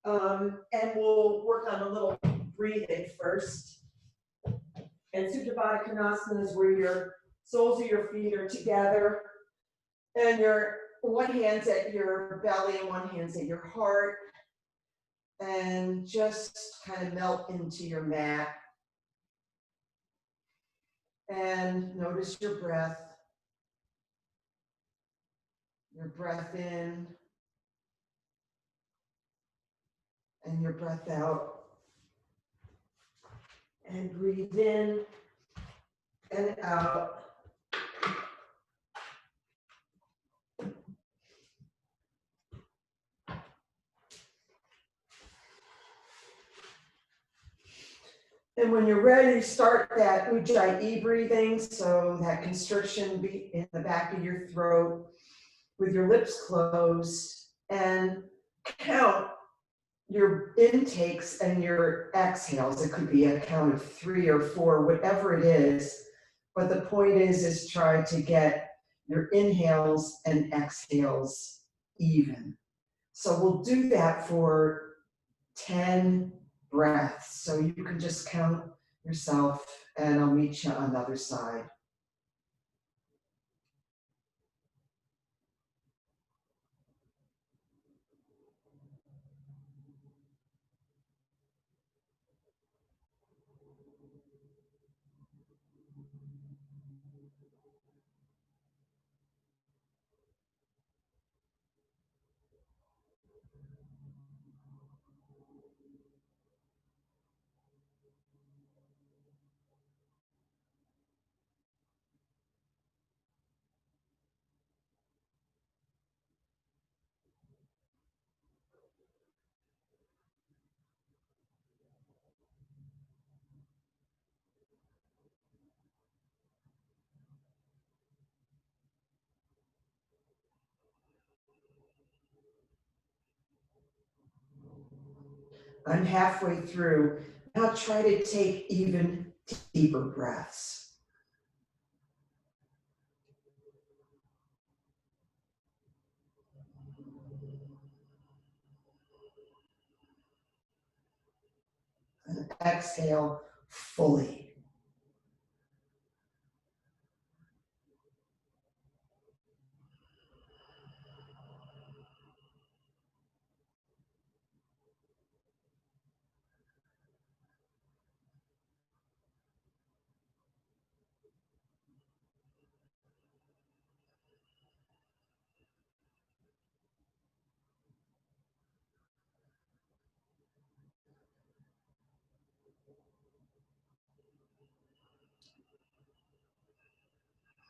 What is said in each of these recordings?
And we'll work on a little breathing first. And Supta Baddha Konasana is where your soles of your feet are together, and your one hand's at your belly and one hand's at your heart, and just kind of melt into your mat. And notice your breath in and your breath out. And breathe in and out. And when you're ready, start that Ujjayi breathing, so that constriction in the back of your throat with your lips closed, and count your intakes and your exhales. It could be a count of 3 or 4, whatever it is. But the point is try to get your inhales and exhales even. So we'll do that for 10 breaths. So you can just count yourself, and I'll meet you on the other side. I'm halfway through. Now try to take even deeper breaths. And exhale fully.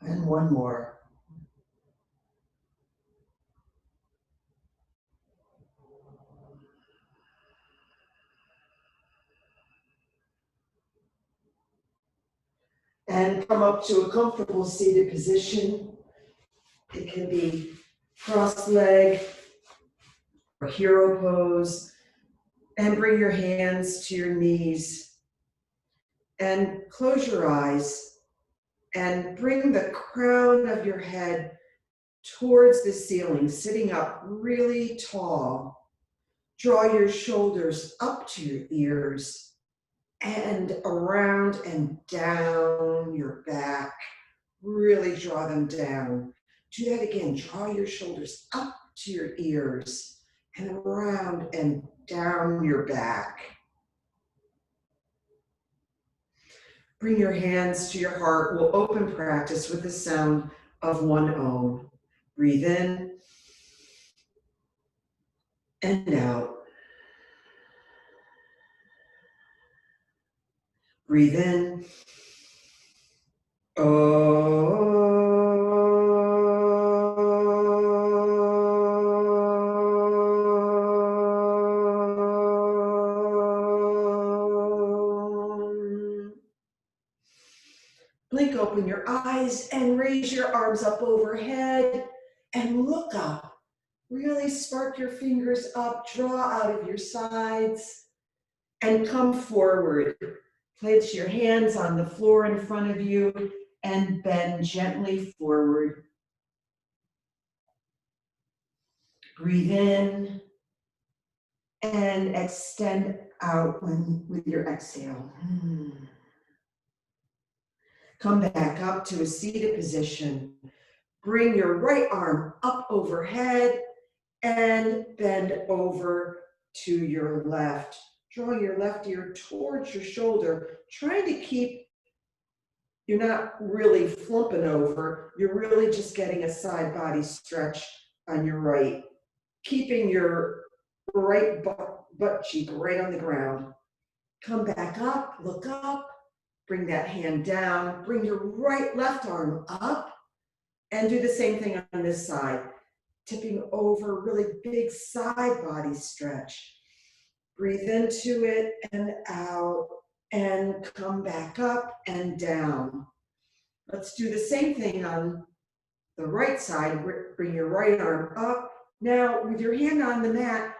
And one more. And come up to a comfortable seated position. It can be cross leg or hero pose. And bring your hands to your knees. And close your eyes. And bring the crown of your head towards the ceiling, sitting up really tall. Draw your shoulders up to your ears and around and down your back. Really draw them down. Do that again. Draw your shoulders up to your ears and around and down your back. Bring your hands to your heart. We'll open practice with the sound of one Om. Breathe in and out. Breathe in. Blink open your eyes and raise your arms up overhead and look up. Really spark your fingers up, draw out of your sides, and come forward. Place your hands on the floor in front of you and bend gently forward. Breathe in and extend out with your exhale. Come back up to a seated position. Bring your right arm up overhead and bend over to your left. Draw your left ear towards your shoulder, trying to keep, you're not really flumping over, you're really just getting a side body stretch on your right, keeping your right butt cheek right on the ground. Come back up, look up, bring that hand down, bring your left arm up, and do the same thing on this side. Tipping over, really big side body stretch. Breathe into it and out, and come back up and down. Let's do the same thing on the right side. Bring your right arm up. Now, with your hand on the mat,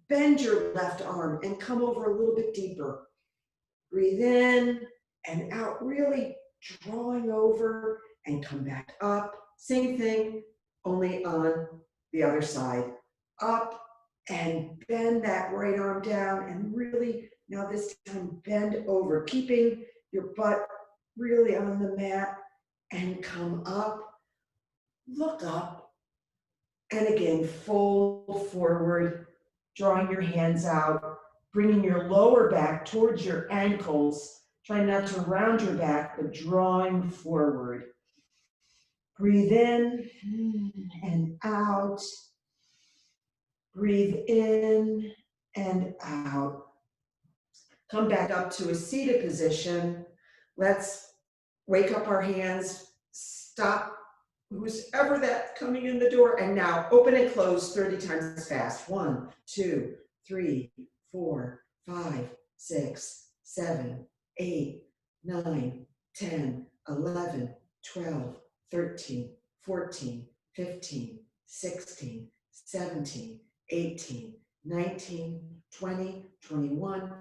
bend your left arm and come over a little bit deeper. Breathe in and out, really drawing over and come back up. Same thing, only on the other side. Up and bend that right arm down and really, now this time, bend over, keeping your butt really on the mat, and come up, look up, and again, fold forward, drawing your hands out, bringing your lower back towards your ankles. Try not to round your back, but drawing forward. Breathe in and out. Breathe in and out. Come back up to a seated position. Let's wake up our hands, stop who's ever that coming in the door, and now open and close 30 times fast. 1, 2, 3, 4, 5, 6, 7, 8, 9, 10, 11, 12, 13, 14, 15, 16, 17, 18, 19, 20, 21,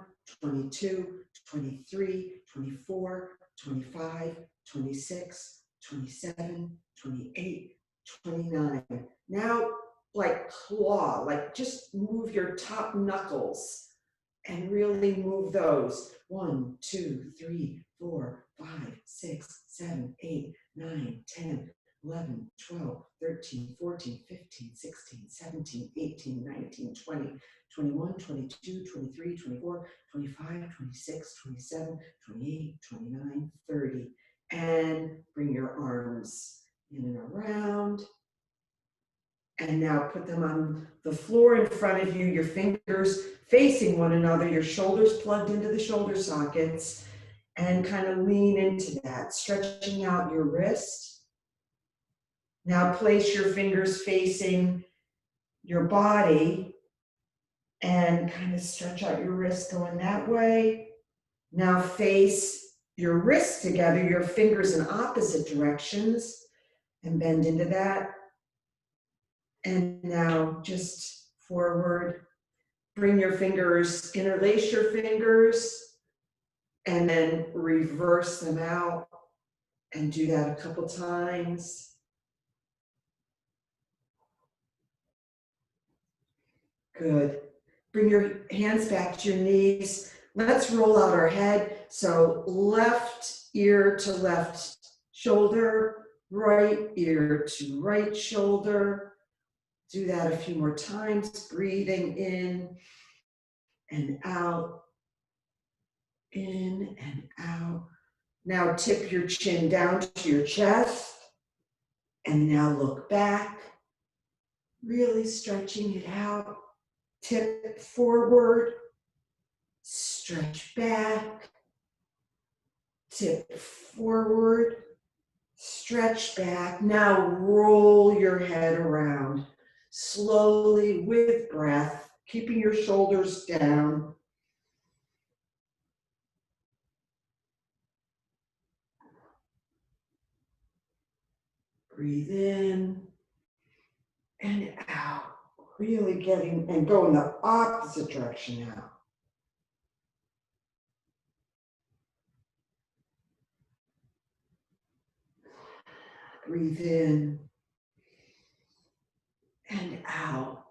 22, 23, 24, 25, 26, 27, 28, 29. Now, like claw, like just move your top knuckles and really move those. 1, 2, 3, 4, 5, 6, 7, 8, 9, 10, 11, 12, 13, 14, 15, 16, 17, 18, 19, 20, 21, 22, 23, 24, 25, 26, 27, 28, 29, 30. And bring your arms in and around. And now put them on the floor in front of you, your fingers facing one another, your shoulders plugged into the shoulder sockets, and kind of lean into that, stretching out your wrist. Now place your fingers facing your body and kind of stretch out your wrist going that way. Now face your wrists together, your fingers in opposite directions, and bend into that. And now just forward. Bring your fingers, interlace your fingers, and then reverse them out, and do that a couple times. Good. Bring your hands back to your knees. Let's roll out our head. So left ear to left shoulder, right ear to right shoulder. Do that a few more times, breathing in and out, in and out. Now tip your chin down to your chest, and now look back, really stretching it out. Tip forward, stretch back, tip forward, stretch back. Now roll your head around, slowly with breath, keeping your shoulders down. Breathe in and out, really getting and going the opposite direction now. Breathe in and out.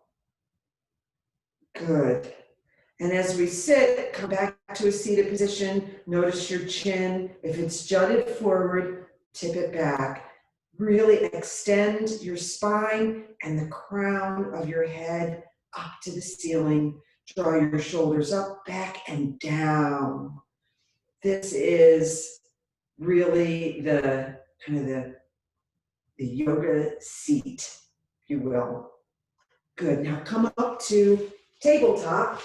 Good. And as we sit, come back to a seated position. Notice your chin. If it's jutted forward, tip it back. Really extend your spine and the crown of your head up to the ceiling. Draw your shoulders up, back, and down. This is really the kind of the yoga seat, if you will. Good. Now come up to tabletop.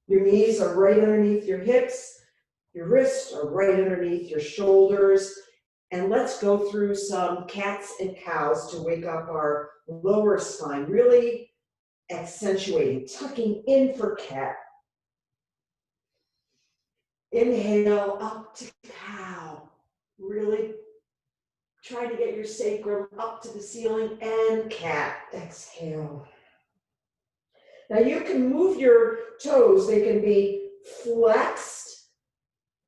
Your knees are right underneath your hips. Your wrists are right underneath your shoulders. And let's go through some cats and cows to wake up our lower spine, really accentuating, tucking in for cat. Inhale up to cow. Really try to get your sacrum up to the ceiling, and cat. Exhale. Now you can move your toes. They can be flexed,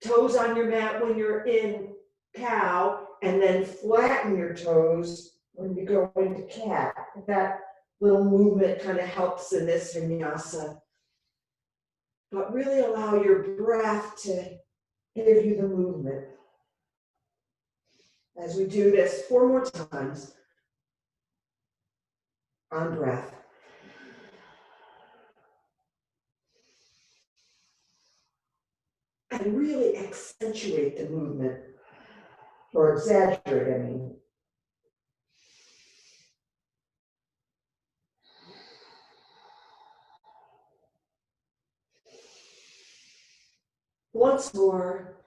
toes on your mat when you're in cow, and then flatten your toes when you go into cat. That little movement kind of helps in this vinyasa. But really allow your breath to give you the movement. As we do this 4 more times on breath. And really accentuate the movement, or exaggerate, I mean. Once more.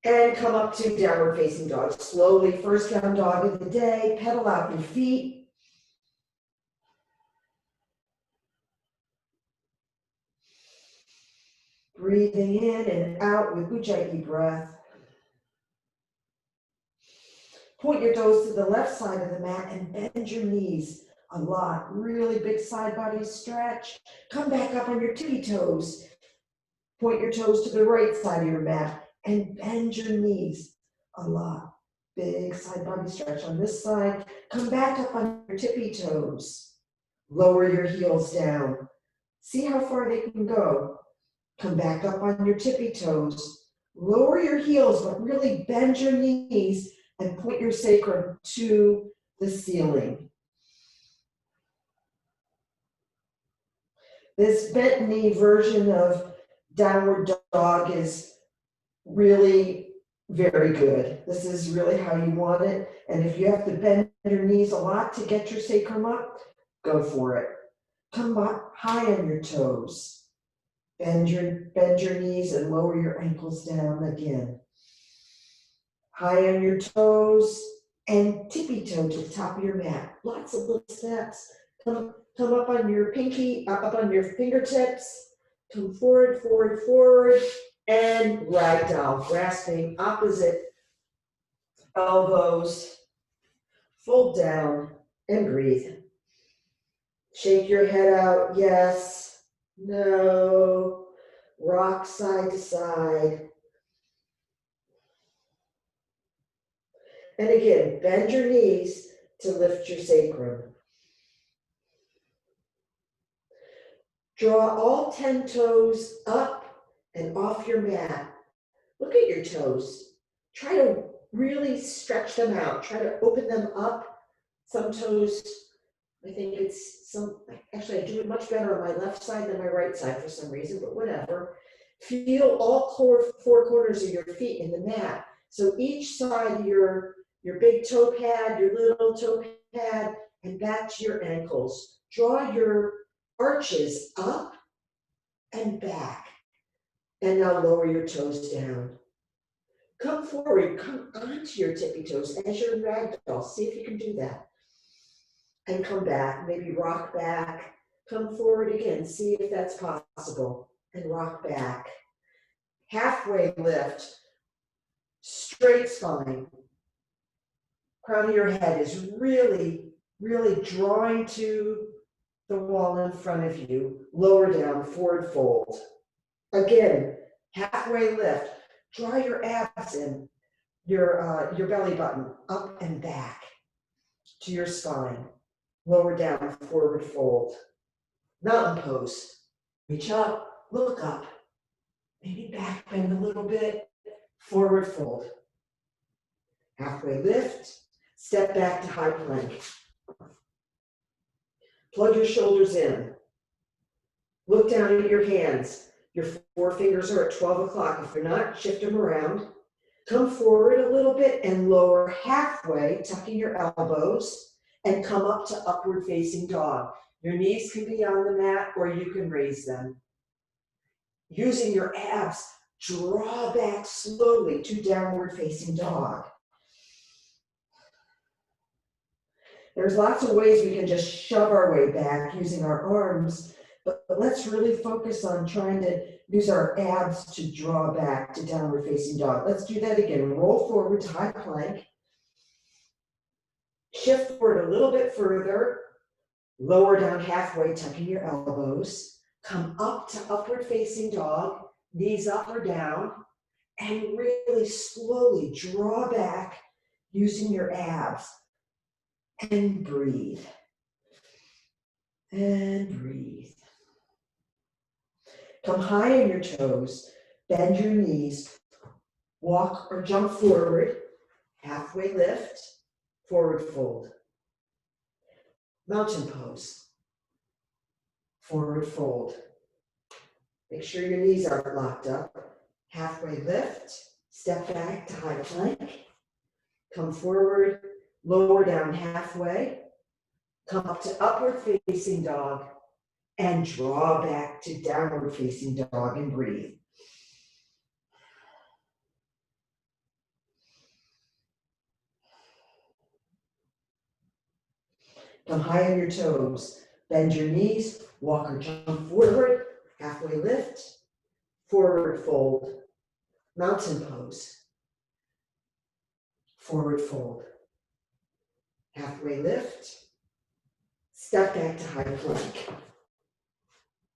And come up to downward facing dog. Slowly, first down dog of the day, pedal out your feet. Breathing in and out with Ujjayi breath. Point your toes to the left side of the mat and bend your knees a lot. Really big side body stretch. Come back up on your tippy toes. Point your toes to the right side of your mat and bend your knees a lot. Big side body stretch on this side. Come back up on your tippy toes. Lower your heels down. See how far they can go. Come back up on your tippy toes. Lower your heels, but really bend your knees and point your sacrum to the ceiling. This bent knee version of downward dog is really very good. This is really how you want it. And if you have to bend your knees a lot to get your sacrum up, go for it. Come up high on your toes. Bend your knees and lower your ankles down again. High on your toes and tippy toe to the top of your mat. Lots of little steps. Come up on your pinky, up on your fingertips. Come forward, forward, forward. And ragdoll, grasping opposite elbows. Fold down and breathe. Shake your head out, yes, no. Rock side to side. And again, bend your knees to lift your sacrum. Draw all 10 toes up and off your mat. Look at your toes. Try to really stretch them out. Try to open them up. Some toes, I think actually I do it much better on my left side than my right side for some reason, but whatever. Feel all 4 corners of your feet in the mat. So each side, your big toe pad, your little toe pad, and back to your ankles. Draw your arches up and back. And now lower your toes down. Come forward, come onto your tippy toes as you're in ragdoll. See if you can do that. And come back, maybe rock back. Come forward again, see if that's possible. And rock back. Halfway lift, straight spine. Crown of your head is really, really drawing to the wall in front of you. Lower down, forward fold. Again, halfway lift. Draw your abs in, your belly button up and back to your spine. lower down, forward fold. Mountain pose. Reach up, look up. Maybe back bend a little bit, forward fold. Halfway lift, step back to high plank. Plug your shoulders in. Look down at your hands. Your forefingers are at 12 o'clock. If they're not, shift them around. Come forward a little bit and lower halfway, tucking your elbows, and come up to upward facing dog. Your knees can be on the mat or you can raise them. Using your abs, draw back slowly to downward facing dog. There's lots of ways we can just shove our way back using our arms, but let's really focus on trying to use our abs to draw back to downward facing dog. Let's do that again. Roll forward to high plank. Shift forward a little bit further. Lower down halfway, tucking your elbows. Come up to upward facing dog, knees up or down, and really slowly draw back using your abs. And breathe. And breathe. Come high on your toes, bend your knees, walk or jump forward, halfway lift, forward fold. Mountain pose, forward fold. Make sure your knees aren't locked up. Halfway lift, step back to high plank, come forward, lower down halfway, come up to upward facing dog, and draw back to downward facing dog and breathe. Come high on your toes, bend your knees, walk or jump forward, halfway lift, forward fold, mountain pose, forward fold, halfway lift, step back to high plank.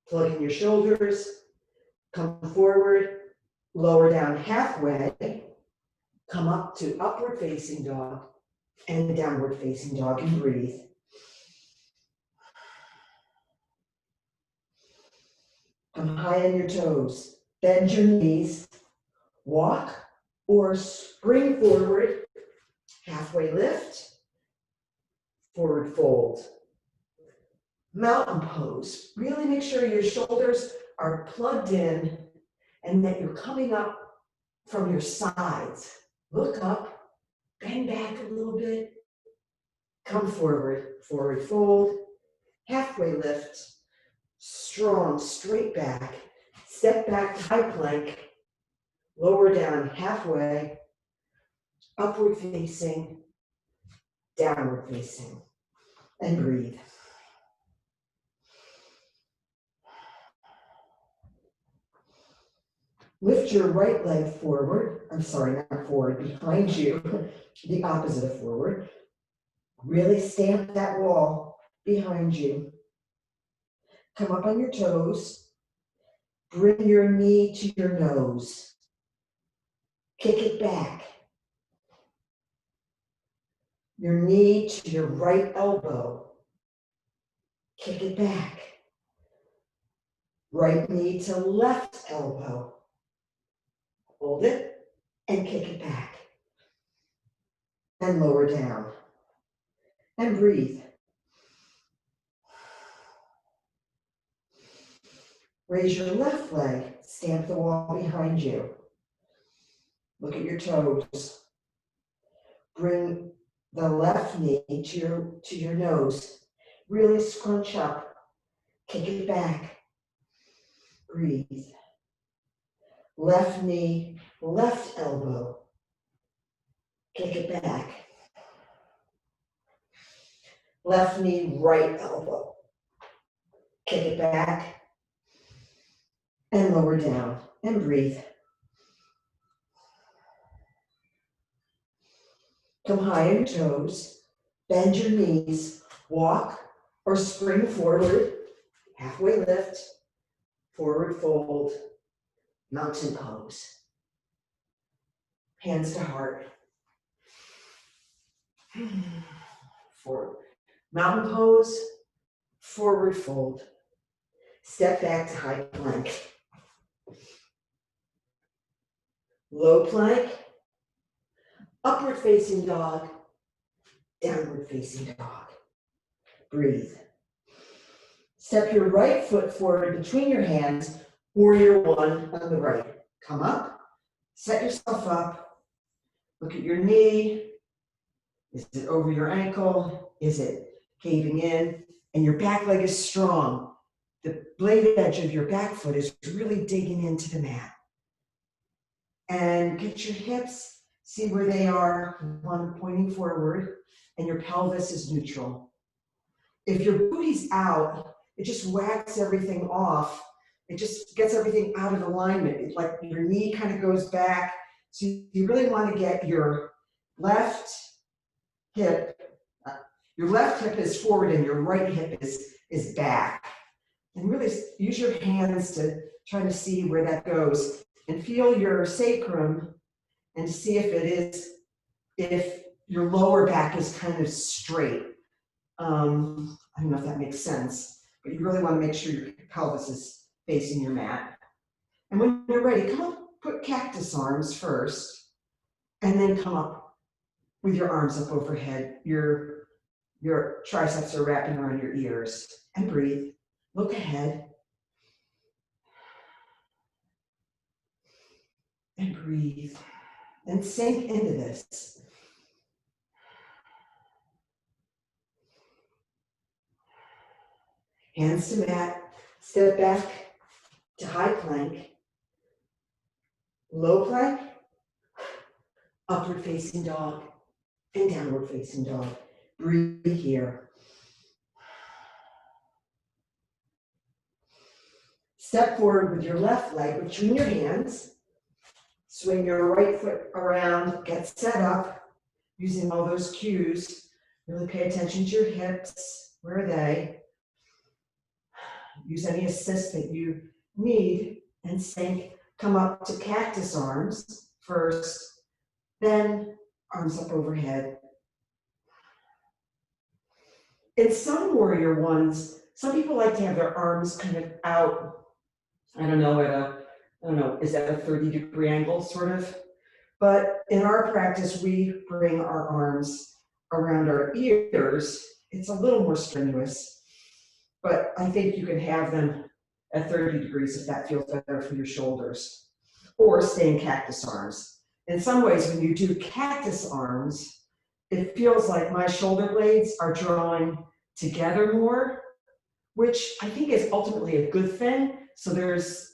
Plug in your shoulders, come forward, lower down halfway, come up to upward facing dog and downward facing dog and breathe. Come high on your toes, bend your knees, walk or spring forward, halfway lift, forward fold. Mountain pose. Really make sure your shoulders are plugged in and that you're coming up from your sides. Look up, bend back a little bit, come forward, forward fold, halfway lift, strong, straight back, step back to high plank, lower down halfway, upward facing, downward facing, and breathe. Lift your right leg forward, not forward, behind you, the opposite of forward. Really stamp that wall behind you. Come up on your toes. Bring your knee to your nose. Kick it back. Your knee to your right elbow. Kick it back. Right knee to left elbow. Hold it and kick it back. And lower down. And breathe. Raise your left leg, stamp the wall behind you. Look at your toes. Bring the left knee to your nose. Really scrunch up. Kick it back. Breathe. Left knee, left elbow. Kick it back. Left knee, right elbow. Kick it back. And lower down. And breathe. Come high on your toes. Bend your knees. Walk or spring forward. Halfway lift. Forward fold. Mountain pose. Hands to heart. Forward. Mountain pose, forward fold. Step back to high plank. Low plank, upward facing dog, downward facing dog. Breathe. Step your right foot forward between your hands, warrior one on the right. Come up, set yourself up, look at your knee. Is it over your ankle? Is it caving in? And your back leg is strong. The blade edge of your back foot is really digging into the mat. And get your hips, see where they are, one pointing forward, and your pelvis is neutral. If your booty's out, it just whacks everything off. It just gets everything out of alignment. It's like your knee kind of goes back. So you really want to get your left hip is forward and your right hip is back. And really use your hands to try to see where that goes. And feel your sacrum and see if your lower back is kind of straight. I don't know if that makes sense, but you really want to make sure your pelvis is facing your mat. And when you're ready, come up, put cactus arms first, and then come up with your arms up overhead. Your triceps are wrapping around your ears. And breathe. Look ahead. And breathe. And sink into this. Hands to mat. Step back to high plank. Low plank. Upward facing dog. And downward facing dog. Breathe here. Step forward with your left leg between your hands. Swing your right foot around, get set up, using all those cues. Really pay attention to your hips. Where are they? Use any assist that you need and sink. Come up to cactus arms first, then arms up overhead. In some warrior ones, some people like to have their arms kind of out, is that a 30-degree angle, sort of? But in our practice, we bring our arms around our ears. It's a little more strenuous, but I think you can have them at 30 degrees if that feels better for your shoulders, or stay in cactus arms. In some ways, when you do cactus arms, it feels like my shoulder blades are drawing together more, which I think is ultimately a good thing. So there's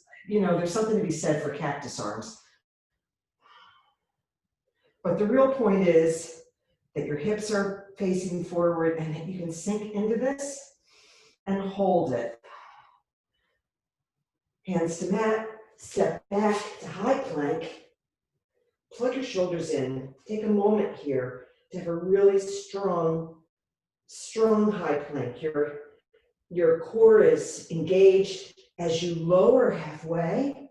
something to be said for cactus arms. But the real point is that your hips are facing forward and that you can sink into this and hold it. Hands to mat, step back to high plank. Plug your shoulders in. Take a moment here to have a really strong high plank. Your core is engaged. As you lower halfway,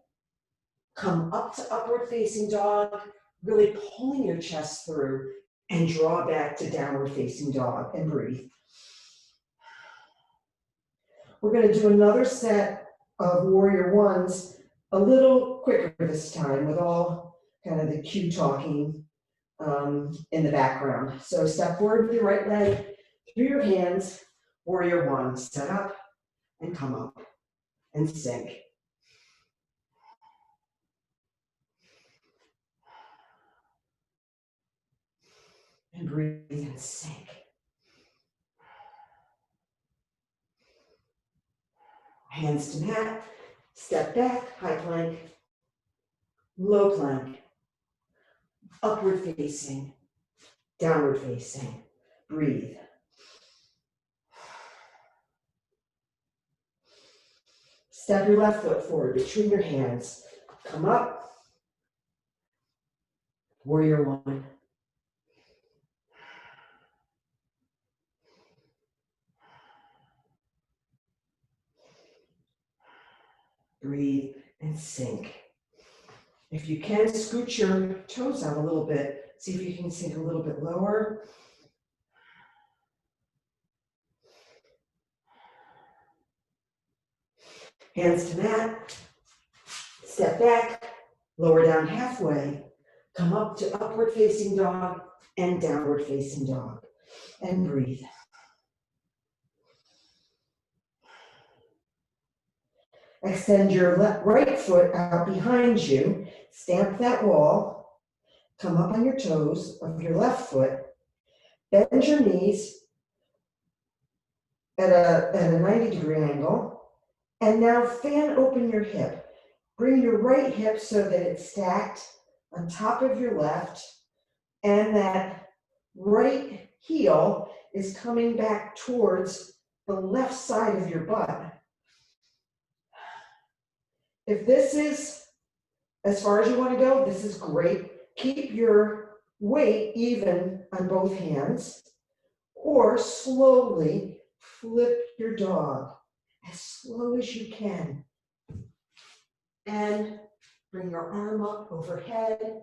come up to upward facing dog, really pulling your chest through, and draw back to downward facing dog and breathe. We're going to do another set of warrior ones a little quicker this time with all kind of the cue talking in the background. So step forward with your right leg through your hands, warrior one, set up and come up and sink. And breathe and sink. Hands to mat, step back, high plank, low plank, upward facing, downward facing. Breathe. Step your left foot forward between your hands. Come up. Warrior one. Breathe and sink. If you can, scoot your toes out a little bit. See if you can sink a little bit lower. Hands to mat, step back, lower down halfway, come up to upward facing dog and downward facing dog, and breathe. Extend your right foot out behind you, stamp that wall, come up on your toes of your left foot, bend your knees at a 90-degree angle, and now fan open your hip. Bring your right hip so that it's stacked on top of your left, and that right heel is coming back towards the left side of your butt. If this is as far as you want to go, this is great. Keep your weight even on both hands, or slowly flip your dog as slow as you can. And bring your arm up overhead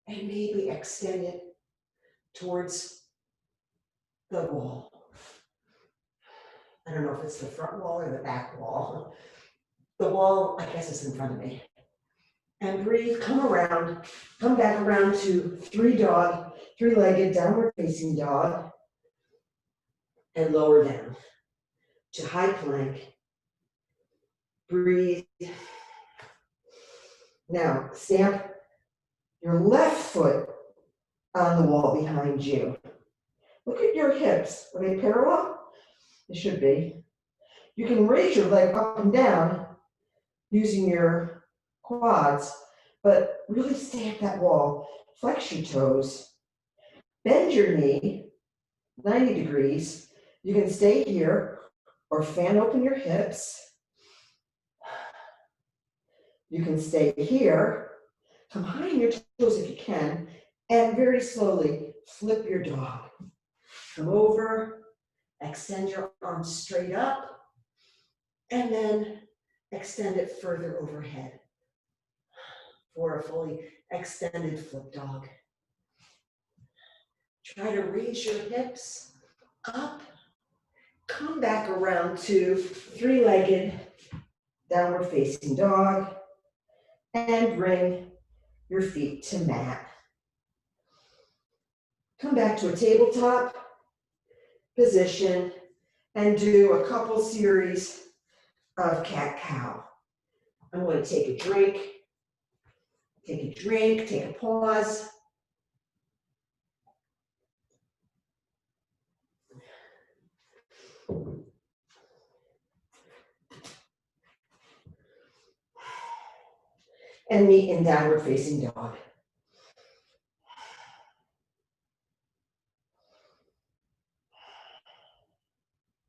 and maybe extend it towards the wall. I don't know if it's the front wall or the back wall. The wall, I guess, is in front of me. And breathe, come back around to three-legged downward facing dog, and lower down to high plank. Breathe. Now, stamp your left foot on the wall behind you. Look at your hips. Are they parallel? They should be. You can raise your leg up and down using your quads, but really stamp that wall. Flex your toes. Bend your knee 90 degrees. You can stay here or fan open your hips. You can stay here. Come high on your toes if you can, and very slowly flip your dog. Come over, extend your arms straight up, and then extend it further overhead for a fully extended flip dog. Try to raise your hips up, come back around to three-legged downward facing dog, and bring your feet to mat. Come back to a tabletop position and do a couple series of cat-cow. I'm going to take a drink, take a pause. And meet in downward facing dog.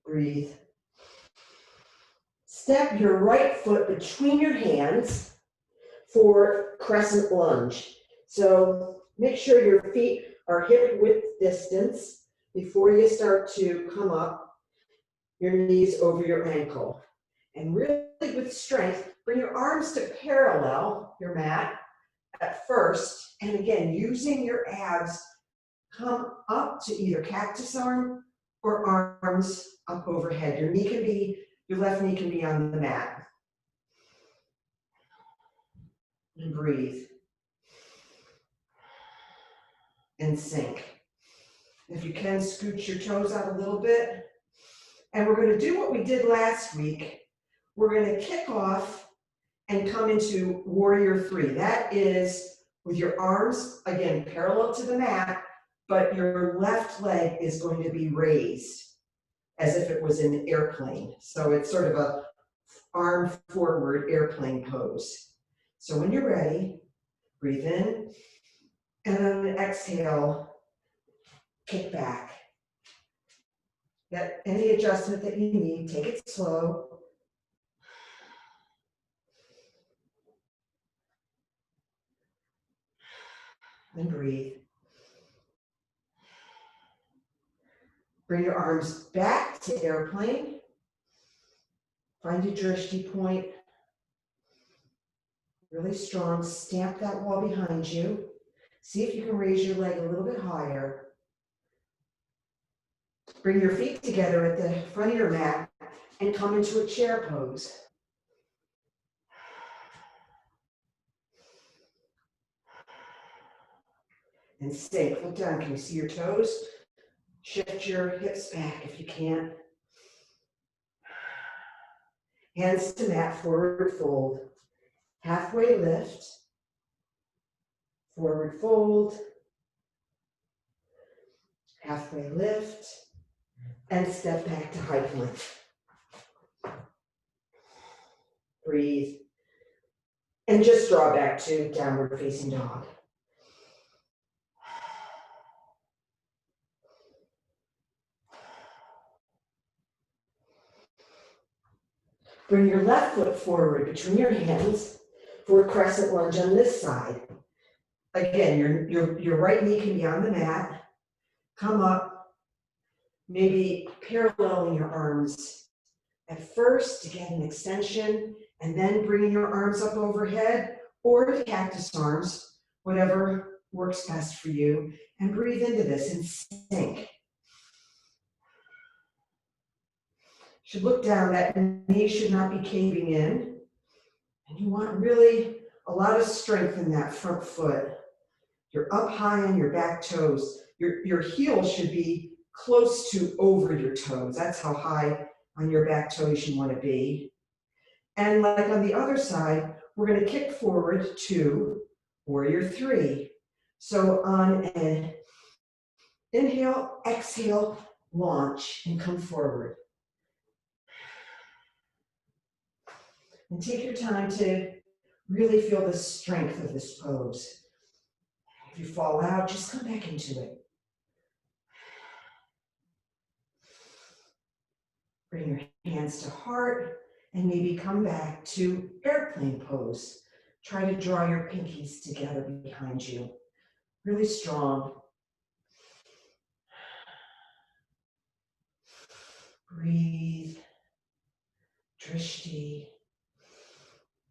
Breathe. Step your right foot between your hands for crescent lunge. So make sure your feet are hip width distance before you start to come up, your knees over your ankle. And really with strength, bring your arms to parallel your mat at first. And again, using your abs, come up to either cactus arm or arms up overhead. Your left knee can be on the mat. And breathe. And sink. If you can, scoot your toes out a little bit. And we're going to do what we did last week. We're going to kick off and come into warrior three. That is with your arms, again, parallel to the mat, but your left leg is going to be raised as if it was an airplane. So it's sort of a arm forward airplane pose. So when you're ready, breathe in, and on an exhale, kick back. Get any adjustment that you need, take it slow. And breathe. Bring your arms back to airplane. Find your drishti point. Really strong. Stamp that wall behind you. See if you can raise your leg a little bit higher. Bring your feet together at the front of your mat and come into a chair pose. and sink. Look down, can you see your toes? Shift your hips back if you can't. Hands to mat, forward fold. Halfway lift, forward fold, halfway lift, and step back to high plank. Breathe. And just draw back to downward facing dog. Bring your left foot forward between your hands for a crescent lunge on this side. Again, your right knee can be on the mat. Come up, maybe paralleling your arms at first to get an extension, and then bringing your arms up overhead, or the cactus arms, whatever works best for you, and breathe into this and sink. Should look down, that knee should not be caving in, and you want really a lot of strength in that front foot. You're up high on your back toes. Your heel should be close to over your toes. That's how high on your back toes you want to be. And like on the other side, we're going to kick forward to warrior three. So on an inhale, exhale, launch, and come forward. And take your time to really feel the strength of this pose. If you fall out, just come back into it. Bring your hands to heart and maybe come back to airplane pose. Try to draw your pinkies together behind you. Really strong. Breathe. Drishti.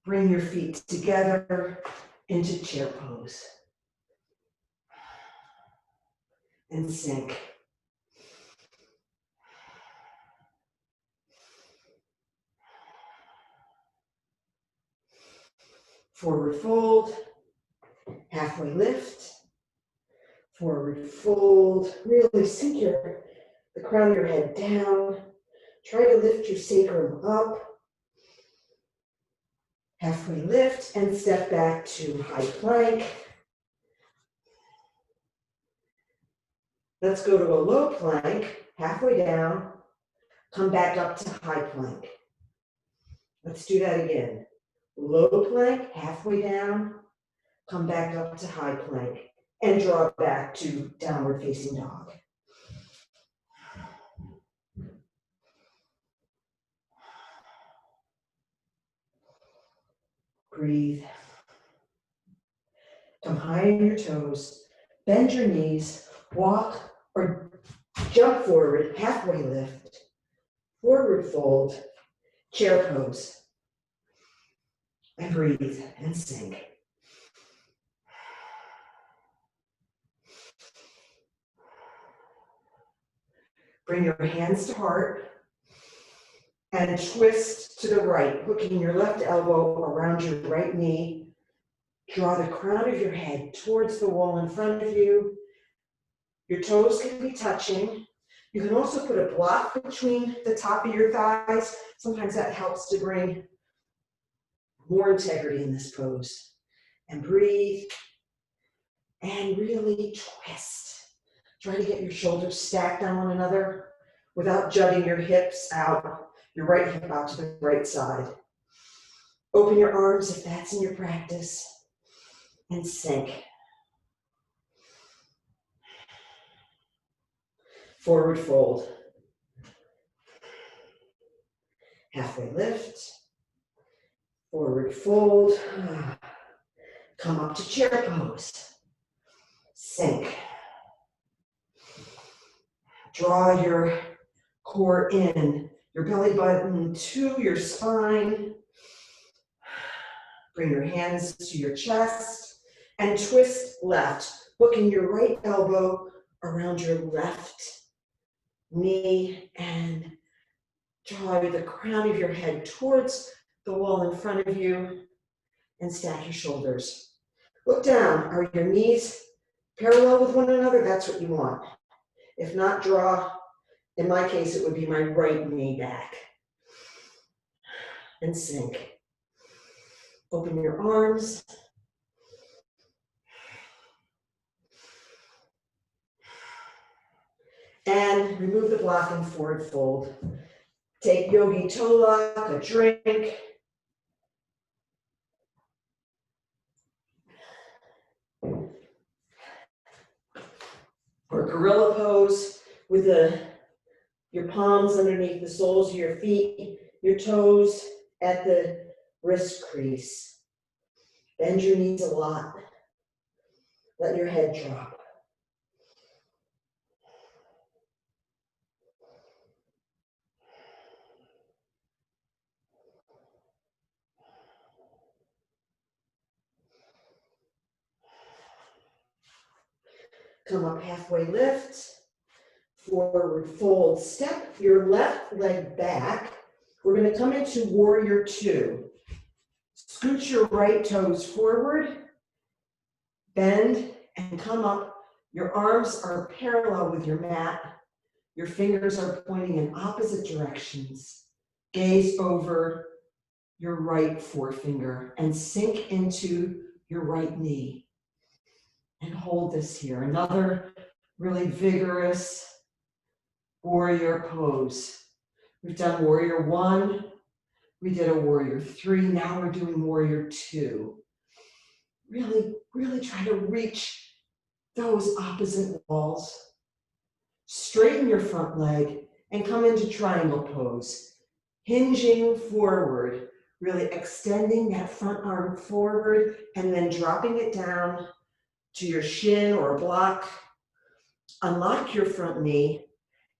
Bring your feet together into chair pose. And sink. Forward fold, halfway lift, forward fold. Really sink the crown of your head down. Try to lift your sacrum up. Halfway lift and step back to high plank. Let's go to a low plank, halfway down. Come back up to high plank. Let's do that again. Low plank, halfway down, come back up to high plank, and draw back to downward facing dog. Breathe. Come high on your toes, bend your knees, walk or jump forward, halfway lift, forward fold, chair pose. And breathe and sink. Bring your hands to heart and twist to the right, hooking your left elbow around your right knee. Draw the crown of your head towards the wall in front of you. Your toes can be touching. You can also put a block between the top of your thighs. Sometimes that helps to bring more integrity in this pose. And breathe and really twist. Try to get your shoulders stacked on one another without jutting your hips out, your right hip out to the right side. Open your arms if that's in your practice and sink. Forward fold. Halfway lift. Forward fold. Come up to chair pose. Sink. Draw your core in, your belly button to your spine. Bring your hands to your chest and twist left, hooking your right elbow around your left knee and draw the crown of your head towards the wall in front of you and stack your shoulders. Look down. Are your knees parallel with one another, that's what you want. If not, draw, in my case, it would be my right knee back. And sink. Open your arms. And remove the block and forward fold. Take yogi toe lock, a drink. Or gorilla pose with your palms underneath the soles of your feet, your toes at the wrist crease. Bend your knees a lot. Let your head drop. Come up halfway lift. Forward fold. Step your left leg back. We're going to come into warrior two. Scoot your right toes forward. Bend and come up. Your arms are parallel with your mat. Your fingers are pointing in opposite directions. Gaze over your right forefinger and sink into your right knee. And hold this here. Another really vigorous warrior pose. We've done warrior one. We did a warrior three. Now we're doing warrior two. Really, really try to reach those opposite walls. Straighten your front leg and come into triangle pose. Hinging forward, really extending that front arm forward and then dropping it down to your shin or a block. Unlock your front knee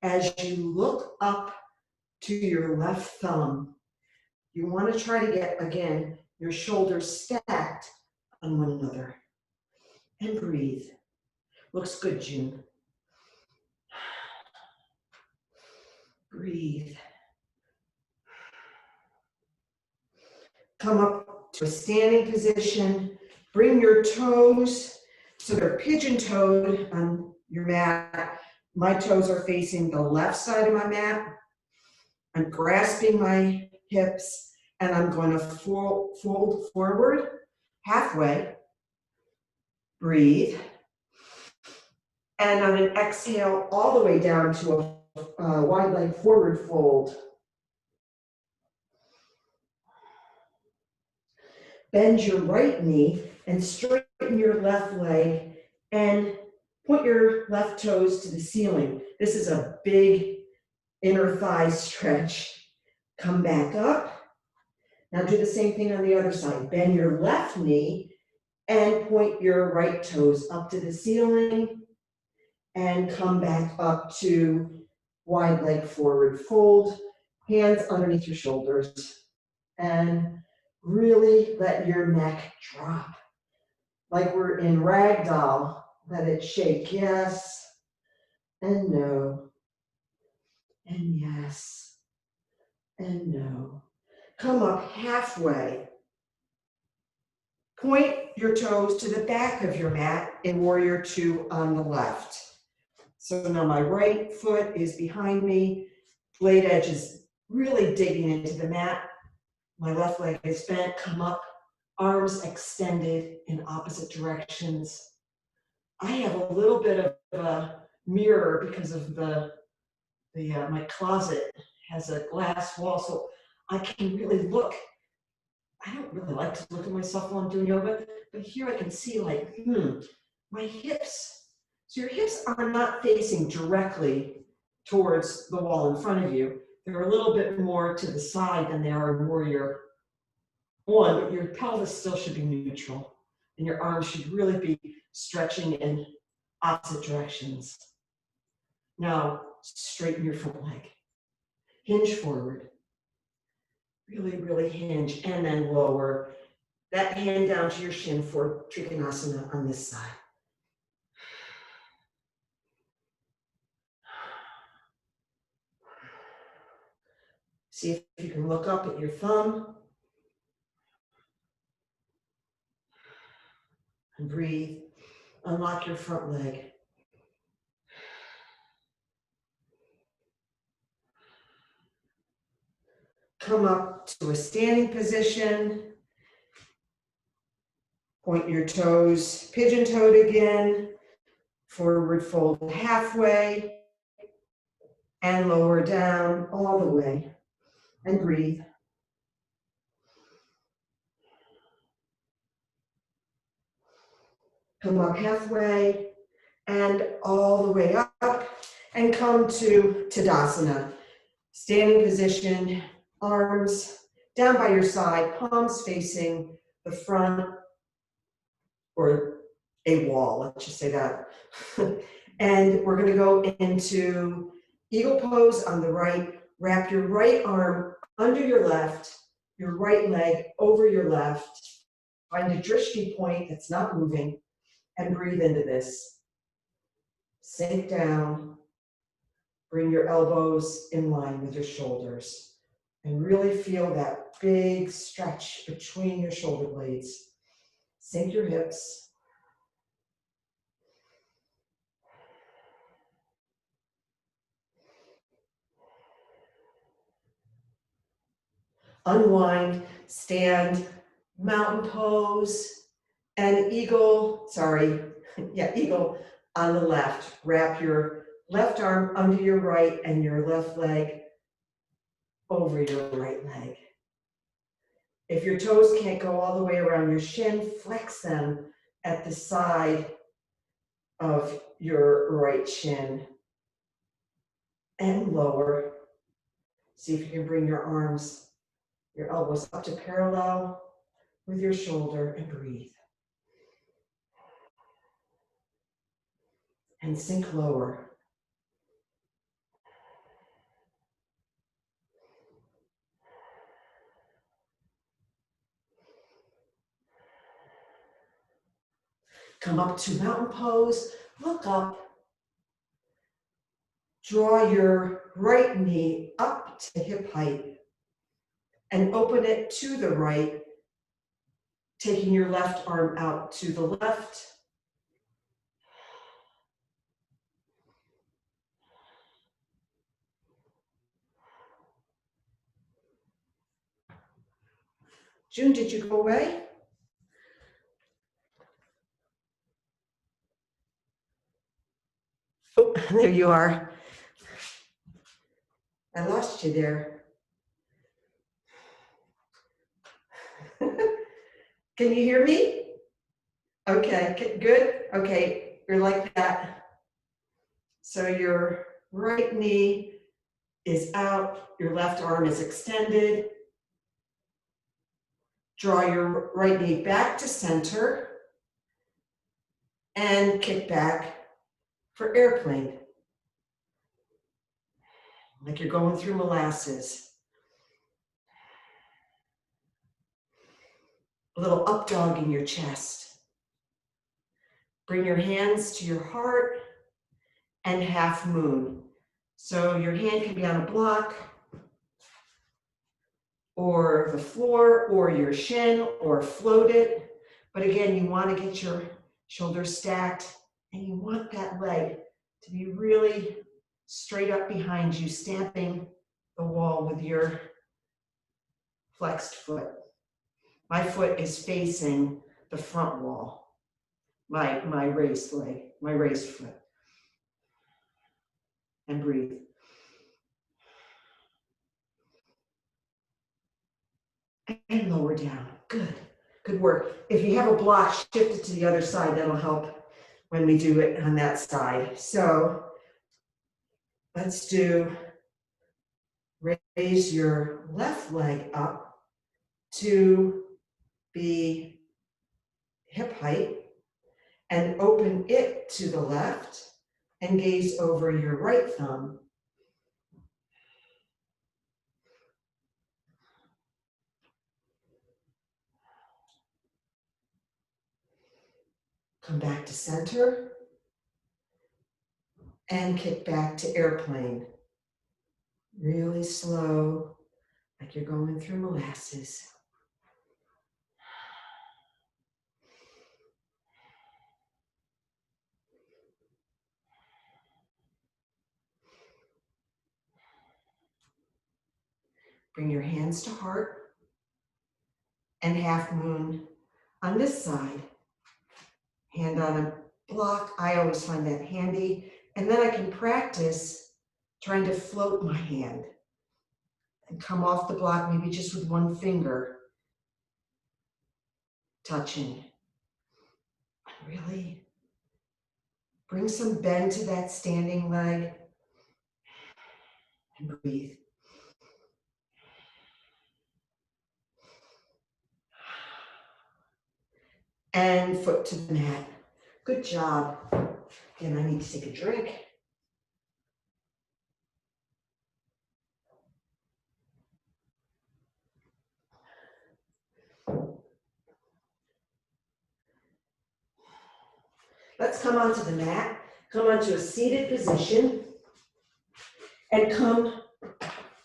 as you look up to your left thumb. You want to try to get, again, your shoulders stacked on one another. And breathe. Looks good, June. Breathe. Come up to a standing position. Bring your toes so they're pigeon-toed on your mat. My toes are facing the left side of my mat. I'm grasping my hips and I'm going to fold forward halfway. Breathe. And on an exhale, all the way down to a wide leg forward fold. Bend your right knee and straighten your left leg and point your left toes to the ceiling. This is a big inner thigh stretch. Come back up. Now do the same thing on the other side. Bend your left knee and point your right toes up to the ceiling and come back up to wide leg forward fold. Hands underneath your shoulders and really let your neck drop. Like we're in ragdoll, let it shake. Yes and no and yes and no. Come up halfway. Point your toes to the back of your mat in warrior two on the left. So now my right foot is behind me. Blade edge is really digging into the mat. My left leg is bent. Come up. Arms extended in opposite directions. I have a little bit of a mirror because of my closet has a glass wall, so I can really look. I don't really like to look at myself while I'm doing yoga, but here I can see like, my hips. So your hips are not facing directly towards the wall in front of you. They're a little bit more to the side than they are in warrior one, but your pelvis still should be neutral, and your arms should really be stretching in opposite directions. Now, straighten your front leg. Hinge forward. Really, really hinge, and then lower that hand down to your shin for Trikonasana on this side. See if you can look up at your thumb. And breathe. Unlock your front leg. Come up to a standing position. Point your toes, pigeon-toed again. Forward fold halfway. And lower down all the way. And breathe. Come up halfway and all the way up. And come to Tadasana. Standing position, arms down by your side, palms facing the front or a wall, let's just say that. And we're gonna go into eagle pose on the right. Wrap your right arm under your left, your right leg over your left. Find a drishti point that's not moving and breathe into this. Sink down. Bring your elbows in line with your shoulders and really feel that big stretch between your shoulder blades. Sink your hips. Unwind, stand, mountain pose, and eagle on the left. Wrap your left arm under your right and your left leg over your right leg. If your toes can't go all the way around your shin, flex them at the side of your right shin and lower. See if you can bring your arms, your elbows up to parallel with your shoulder and breathe. And sink lower. Come up to mountain pose, look up. Draw your right knee up to hip height and open it to the right, taking your left arm out to the left. June, did you go away? Oh, there you are. I lost you there. Can you hear me? Okay, good. Okay, you're like that. So your right knee is out, your left arm is extended. Draw your right knee back to center and kick back for airplane. Like you're going through molasses. A little up dog in your chest. Bring your hands to your heart and half moon. So your hand can be on a block or the floor or your shin or float it. But again, you want to get your shoulders stacked and you want that leg to be really straight up behind you, stamping the wall with your flexed foot. My foot is facing the front wall, my raised leg, my raised foot. And breathe. And lower down. Good. Good work. If you have a block, shift it to the other side. That'll help when we do it on that side. So let's do, raise your left leg up to be hip height and open it to the left and gaze over your right thumb. Come back to center and kick back to airplane. Really slow, like you're going through molasses. Bring your hands to heart and half moon on this side. Hand on a block. I always find that handy. And then I can practice trying to float my hand and come off the block, maybe just with one finger touching. Really bring some bend to that standing leg and breathe. And foot to the mat. Good job. Again, I need to take a drink. Let's come onto the mat, come onto a seated position, and come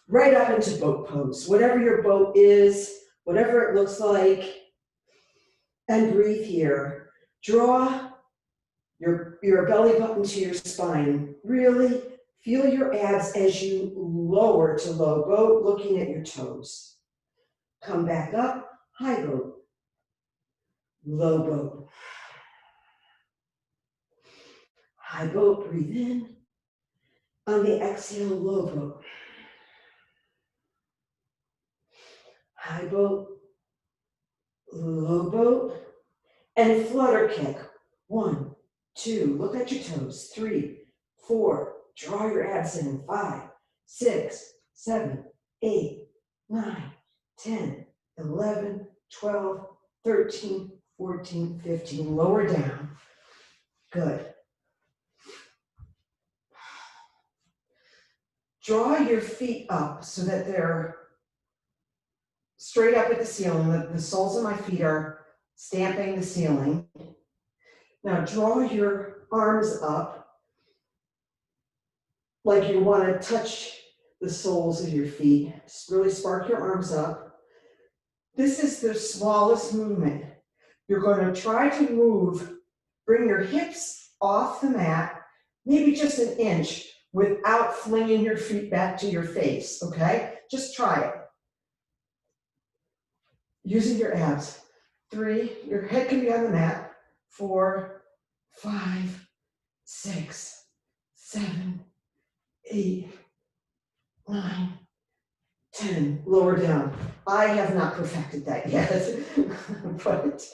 right up into boat pose. Whatever your boat is, whatever it looks like, and breathe here. Draw your belly button to your spine. Really feel your abs as you lower to low boat, looking at your toes. Come back up, high boat, low boat. High boat, breathe in. On the exhale, low boat. High boat, low boat, and flutter kick. 1, 2, look at your toes. 3, 4, draw your abs in. 5, 6, 7, 8, 9, 10, 11, 12, 13, 14, 15. Lower down. Good. Draw your feet up so that they're straight up at the ceiling. The soles of my feet are stamping the ceiling. Now draw your arms up like you want to touch the soles of your feet. Just really spark your arms up. This is the smallest movement. You're going to try to move, bring your hips off the mat, maybe just an inch without flinging your feet back to your face, okay? Just try it. Using your abs. 3, your head can be on the mat. 4, 5, 6, 7, 8, 9, 10. Lower down. I have not perfected that yet, but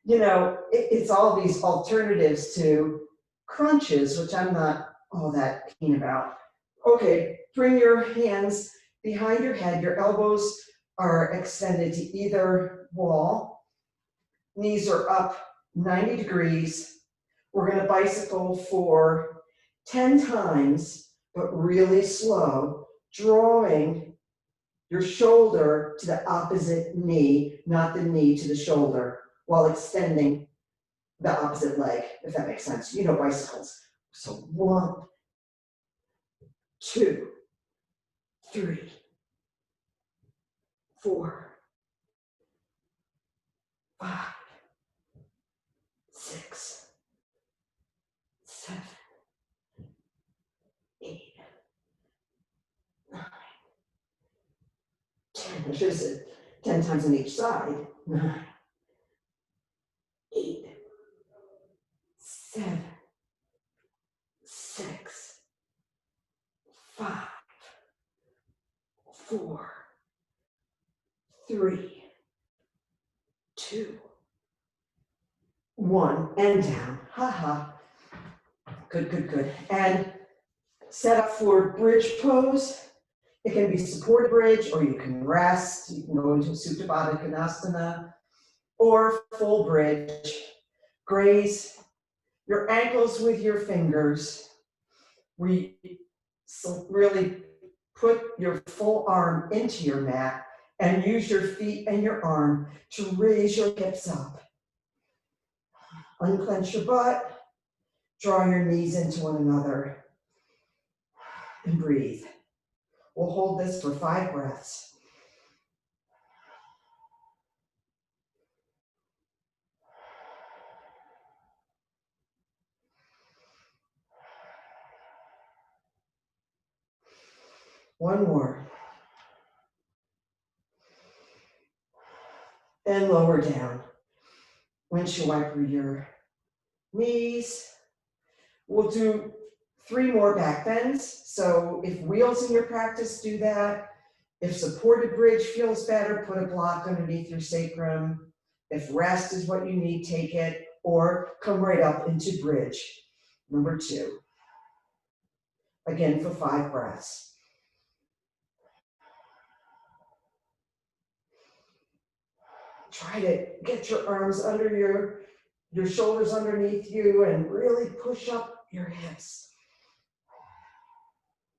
you know, it's all these alternatives to crunches, which I'm not all that keen about. Okay, bring your hands behind your head. Your elbows are extended to either wall. Knees are up 90 degrees. We're going to bicycle for 10 times, but really slow, drawing your shoulder to the opposite knee, not the knee to the shoulder, while extending the opposite leg, if that makes sense. You know bicycles. So 1, 2, 3, 4, 5, 6, 7, 8, 9, 10. I should have said 10 times on each side. 9, 8, 7, 6, 5, 4, 3, 2, 1, and down. Ha ha. Good, good, good. And set up for bridge pose. It can be supported bridge, or you can rest. You can go into Supta Baddha Konasana, or full bridge. Graze your ankles with your fingers. Really put your full arm into your mat and use your feet and your arm to raise your hips up. Unclench your butt, draw your knees into one another, and breathe. We'll hold this for 5 breaths. One more. and lower down. Windshield wiper your knees. We'll do 3 more back bends. So if wheels in your practice, do that. If supported bridge feels better, put a block underneath your sacrum. If rest is what you need, take it, or come right up into bridge. Number 2. Again for 5 breaths. Try to get your arms under your shoulders underneath you and really push up your hips.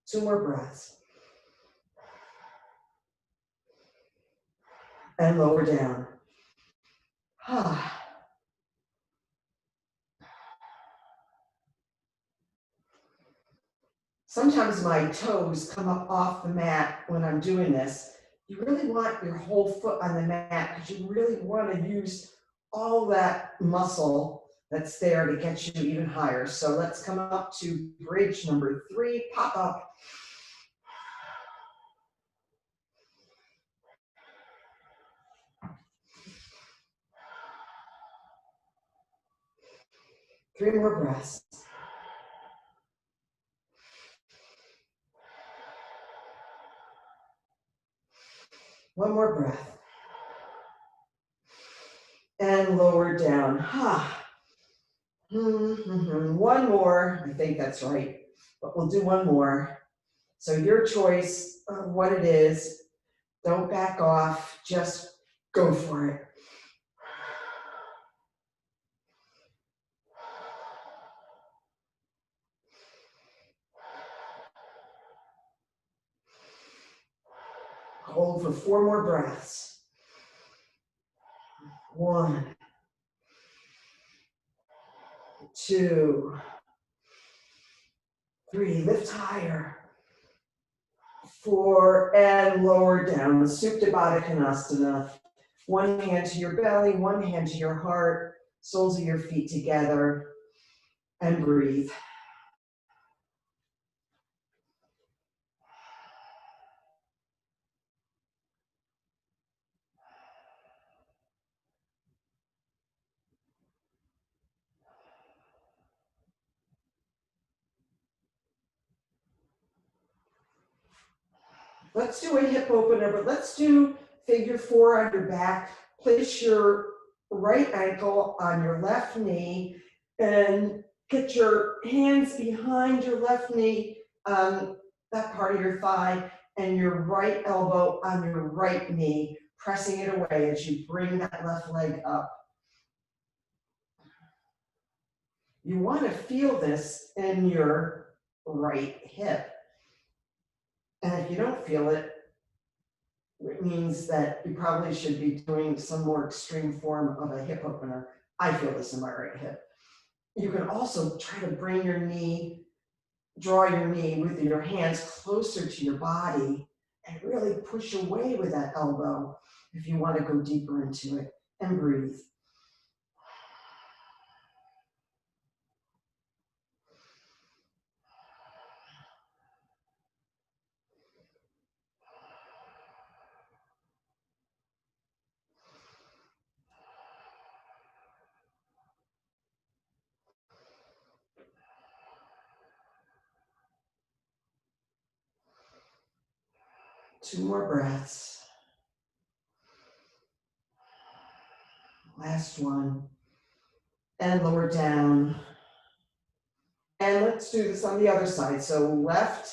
2 more breaths. And lower down. Sometimes my toes come up off the mat when I'm doing this. You really want your whole foot on the mat because you really want to use all that muscle that's there to get you even higher. So let's come up to bridge number 3, pop up. Three more breaths. One more breath. And lower down. One more. I think that's right, but we'll do one more. So your choice of what it is. Don't back off. Just go for it. Hold for 4 more breaths. 1, 2, 3. Lift higher. 4, and lower down. Supta Baddha Konasana. One hand to your belly, one hand to your heart, soles of your feet together, and breathe. Let's do a hip opener, but let's do figure 4 on your back. Place your right ankle on your left knee and get your hands behind your left knee on that part of your thigh and your right elbow on your right knee, pressing it away as you bring that left leg up. You want to feel this in your right hip. And if you don't feel it, it means that you probably should be doing some more extreme form of a hip opener. I feel this in my right hip. You can also try to bring your knee, draw your knee with your hands closer to your body and really push away with that elbow if you want to go deeper into it, and breathe. Two more breaths. Last one. And lower down. And let's do this on the other side. So left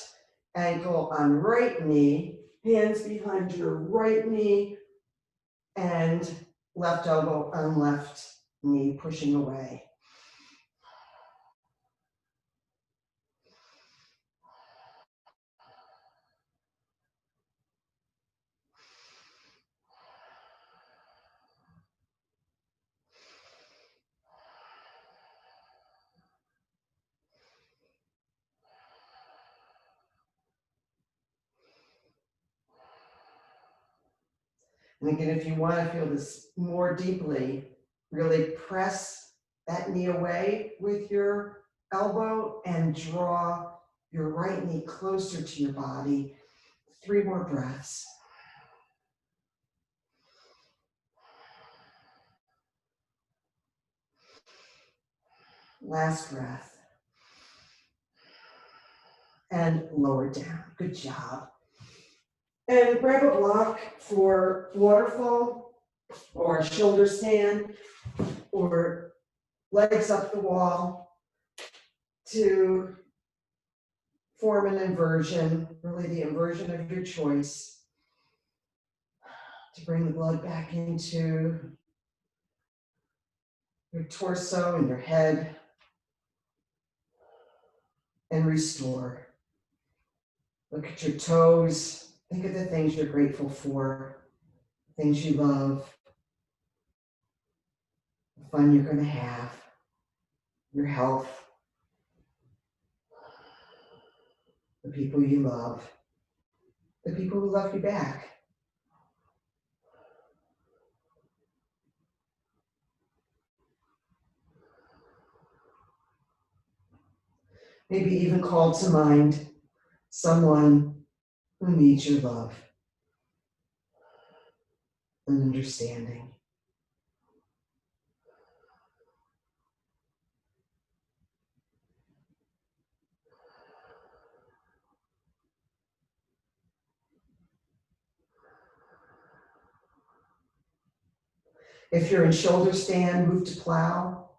ankle on right knee, hands behind your right knee, and left elbow on left knee, pushing away. And again, if you want to feel this more deeply, really press that knee away with your elbow and draw your right knee closer to your body. 3 more breaths. Last breath. And lower down. Good job. And grab a block for waterfall or shoulder stand or legs up the wall to form an inversion, really the inversion of your choice, to bring the blood back into your torso and your head and restore. Look at your toes. Think of the things you're grateful for, things you love, the fun you're going to have, your health, the people you love, the people who love you back. Maybe even call to mind someone who needs your love and understanding. If you're in shoulder stand, move to plow.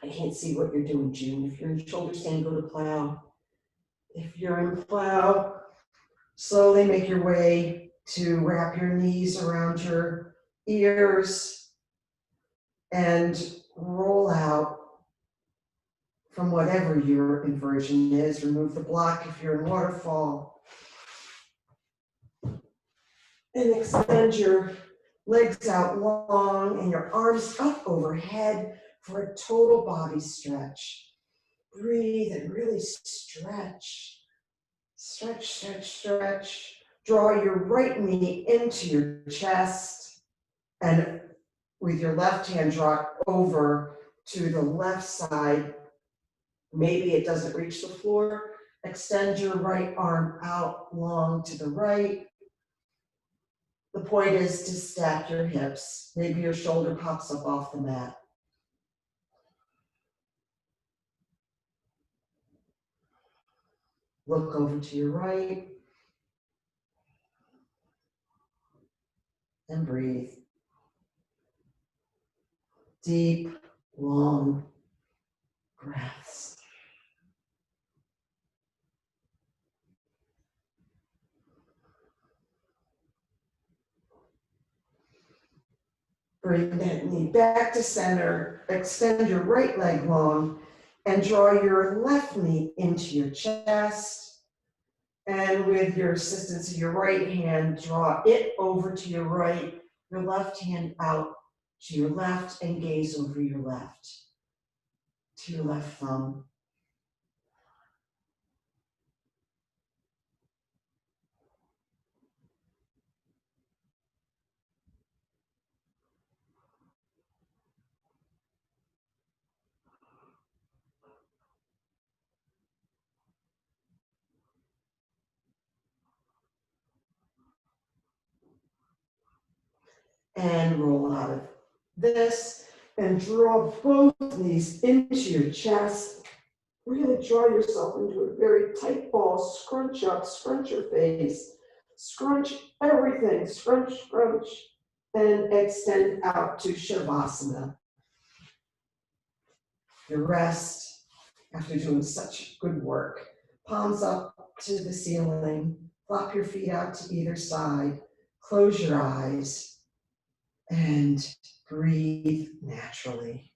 I can't see what you're doing, June. If you're in shoulder stand, go to plow. If you're in plow, slowly make your way to wrap your knees around your ears and roll out from whatever your inversion is. Remove the block if you're in waterfall. And extend your legs out long and your arms up overhead for a total body stretch. Breathe and really stretch. Stretch, stretch, stretch. Draw your right knee into your chest and with your left hand draw over to the left side. Maybe it doesn't reach the floor. Extend your right arm out long to the right. The point is to stack your hips. Maybe your shoulder pops up off the mat. Look over to your right and breathe. Deep, long breaths. Bring that knee back to center. Extend your right leg long and draw your left knee into your chest. And with your assistance of your right hand, draw it over to your right, your left hand out to your left, and gaze over your left, to your left thumb. And roll out of this and draw both knees into your chest. Really draw yourself into a very tight ball. Scrunch up, scrunch your face, scrunch everything, scrunch, scrunch, and extend out to Shavasana. Your rest after doing such good work. Palms up to the ceiling. Flop your feet out to either side. Close your eyes and breathe naturally.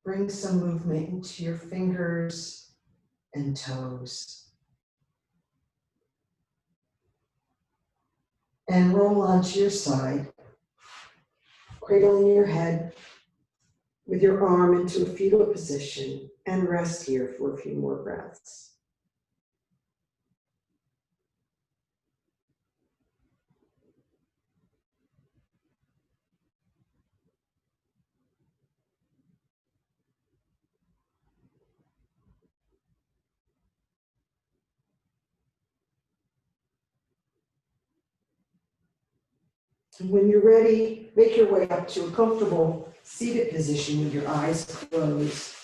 Bring some movement into your fingers and toes. And roll onto your side, cradling your head with your arm into a fetal position, and rest here for a few more breaths. And when you're ready, make your way up to a comfortable seated position with your eyes closed.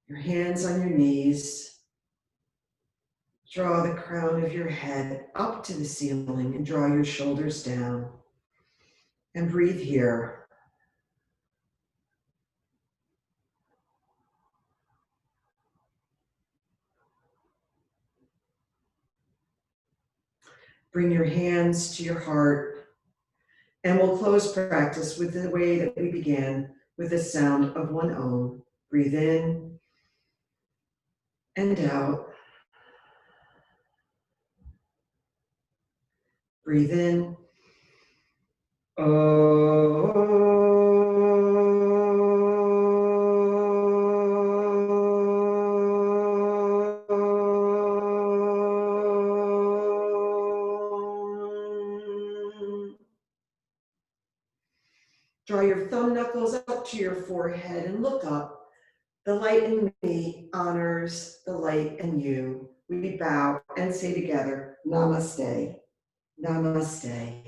Your hands on your knees. Draw the crown of your head up to the ceiling and draw your shoulders down. And breathe here. Bring your hands to your heart. And we'll close practice with the way that we began, with the sound of one Om. Breathe in and out. Breathe in. Draw your thumb knuckles up to your forehead and look up. The light in me honors the light in you. We bow and say together, Namaste. Namaste.